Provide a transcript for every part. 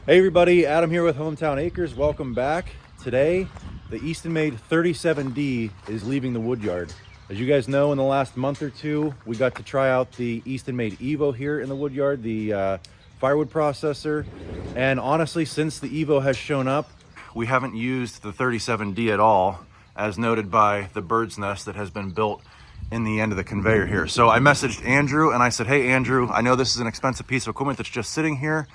Hey everybody, Adam here with Hometown Acres. Welcome back. Today, the Eastonmade 37D is leaving the woodyard. As you guys know, in the last month or two, we got to try out the Eastonmade Evo here in the woodyard, the firewood processor. And honestly, since the Evo has shown up, we haven't used the 37D at all, as noted by the bird's nest that has been built in the end of the conveyor here. So I messaged Andrew and I said, hey Andrew, I know this is an expensive piece of equipment that's just sitting here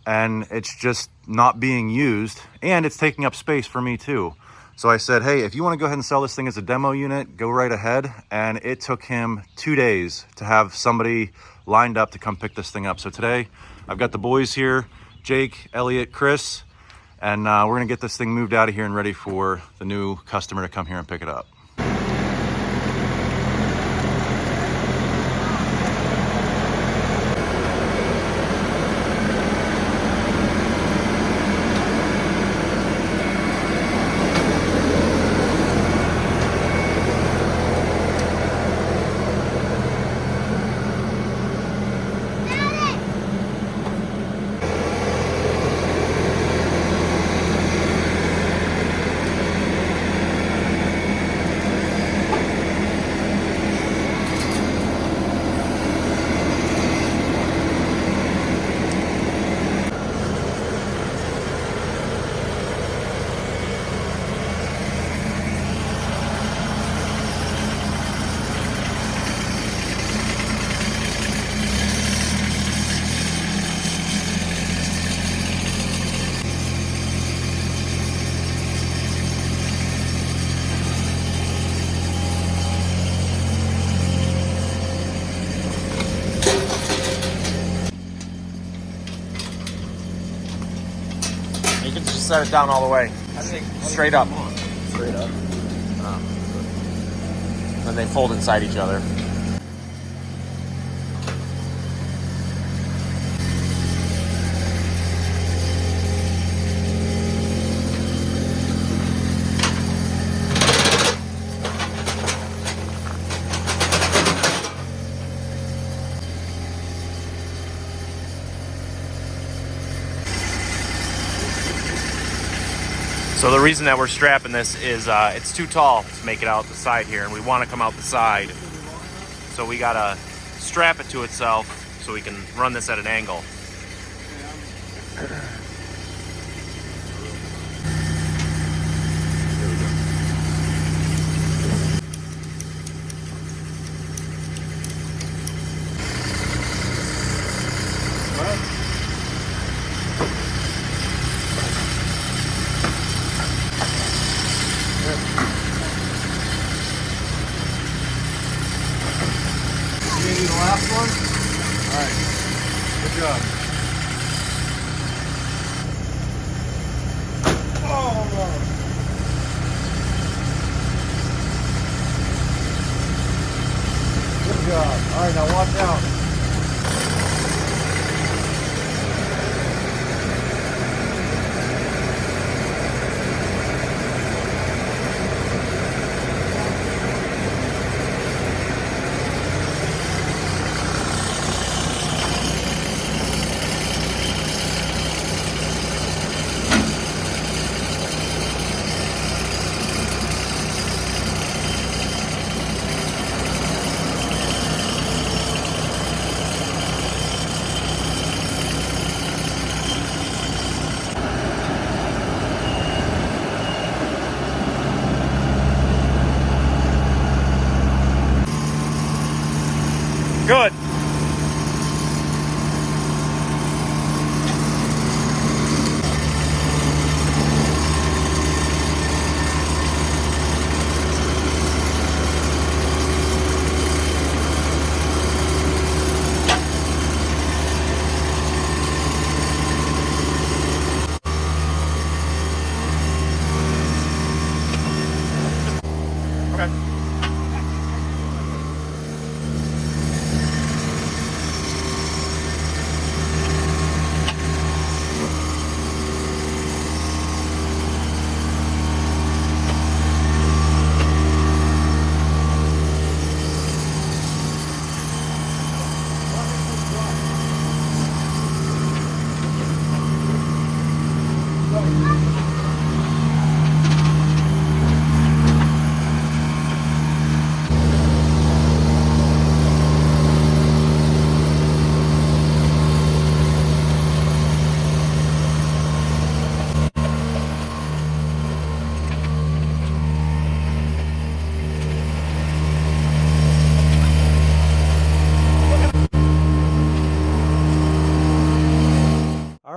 and it's just not being used and it's taking up space for me too. So I said, hey, if you want to go ahead and sell this thing as a demo unit, go right ahead. And it took him 2 days to have somebody lined up to come pick this thing up. So today I've got the boys here, Jake, Elliot, Chris, and we're gonna get this thing moved out of here and ready for the new customer to come here and pick it up. You can just set it down all the way. Straight up. Straight up. Then they fold inside each other. So the reason that we're strapping this is it's too tall to make it out the side here, and we want to come out the side. So we gotta strap it to itself so we can run this at an angle. You gonna do the last one? All right, good job.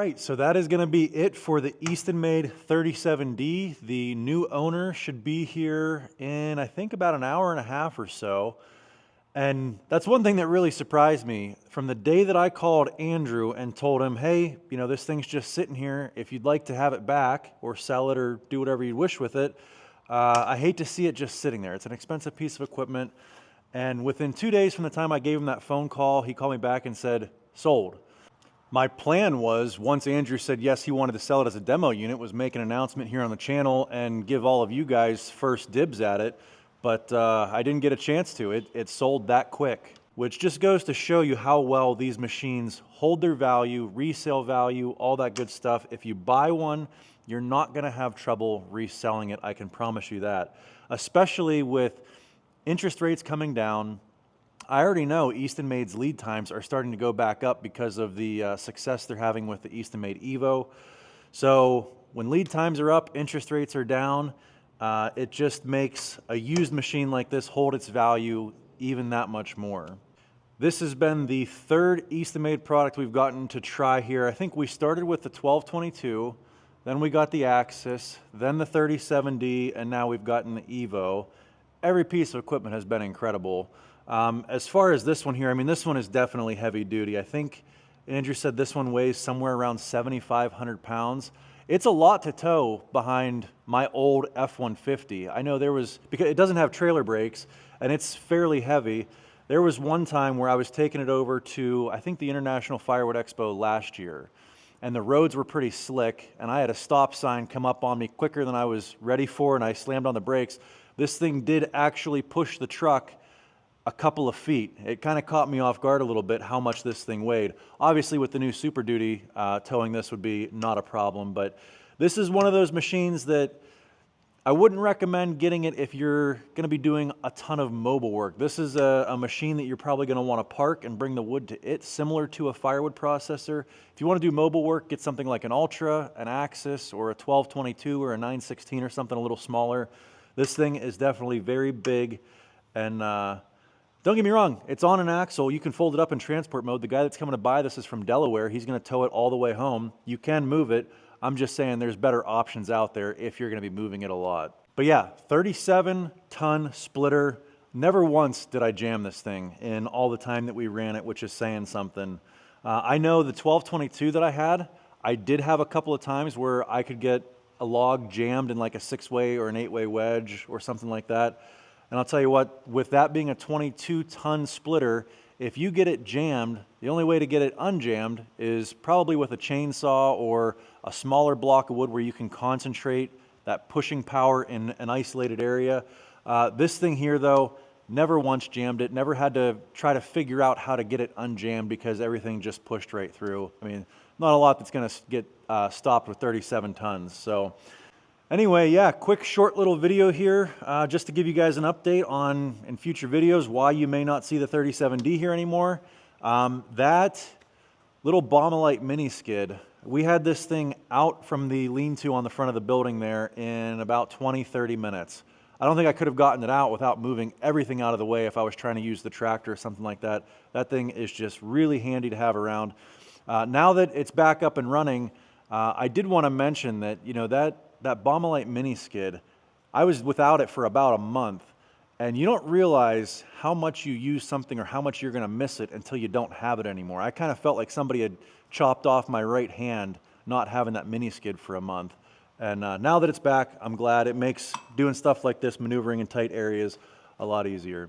right, so that is going to be it for the Eastonmade 37D. The new owner should be here in, I think, about an hour and a half or so. And that's one thing that really surprised me. From the day that I called Andrew and told him, hey, you know, this thing's just sitting here. If you'd like to have it back or sell it or do whatever you wish with it, I hate to see it just sitting there. It's an expensive piece of equipment. And within 2 days from the time I gave him that phone call, he called me back and said, sold. My plan was, once Andrew said yes, he wanted to sell it as a demo unit, was make an announcement here on the channel and give all of you guys first dibs at it. But I didn't get a chance to. It sold that quick, which just goes to show you how well these machines hold their value, resale value, all that good stuff. If you buy one, you're not going to have trouble reselling it. I can promise you that, especially with interest rates coming down. I already know Eastonmade's lead times are starting to go back up because of the success they're having with the Eastonmade Evo. So when lead times are up, interest rates are down. It just makes a used machine like this hold its value even that much more. This has been the third Eastonmade product we've gotten to try here. I think we started with the 1222, then we got the Axis, then the 37D, and now we've gotten the Evo. Every piece of equipment has been incredible. As far as this one here, I mean, this one is definitely heavy duty. I think Andrew said this one weighs somewhere around 7,500 pounds. It's a lot to tow behind my old F-150. I know there was, because it doesn't have trailer brakes and it's fairly heavy. There was one time where I was taking it over to, I think, the International Firewood Expo last year, and the roads were pretty slick, and I had a stop sign come up on me quicker than I was ready for, and I slammed on the brakes. This thing did actually push the truck a couple of feet. It kind of caught me off guard a little bit how much this thing weighed. Obviously with the new Super Duty, towing this would be not a problem, but this is one of those machines that I wouldn't recommend getting it if you're going to be doing a ton of mobile work. This is a machine that you're probably going to want to park and bring the wood to it, similar to a firewood processor. If you want to do mobile work, get something like an Ultra, an Axis, or a 1222 or a 916 or something a little smaller. This thing is definitely very big, and don't get me wrong, it's on an axle. You can fold it up in transport mode. The guy that's coming to buy this is from Delaware. He's going to tow it all the way home. You can move it. I'm just saying there's better options out there if you're going to be moving it a lot. But yeah, 37-ton splitter. Never once did I jam this thing in all the time that we ran it, which is saying something. I know the 1222 that I had, I did have a couple of times where I could get a log jammed in like a 6-way or an 8-way wedge or something like that. And I'll tell you what, with that being a 22-ton splitter, if you get it jammed, the only way to get it unjammed is probably with a chainsaw or a smaller block of wood where you can concentrate that pushing power in an isolated area. This thing here, though, never once jammed it, never had to try to figure out how to get it unjammed because everything just pushed right through. I mean, not a lot that's going to get stopped with 37 tons. So anyway, yeah, quick short little video here just to give you guys an update on, in future videos, why you may not see the 37D here anymore. That little Baumolite mini skid, we had this thing out from the lean-to on the front of the building there in about 20-30 minutes. I don't think I could have gotten it out without moving everything out of the way if I was trying to use the tractor or something like that. That thing is just really handy to have around. Now that it's back up and running, I did want to mention that, you know, that Baumolite mini skid, I was without it for about a month, and you don't realize how much you use something or how much you're going to miss it until you don't have it anymore. I kind of felt like somebody had chopped off my right hand not having that mini skid for a month. And now that it's back, I'm glad. It makes doing stuff like this, maneuvering in tight areas, a lot easier.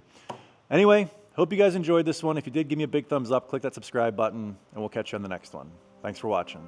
Anyway, hope you guys enjoyed this one. If you did, give me a big thumbs up, click that subscribe button, and we'll catch you on the next one. Thanks for watching.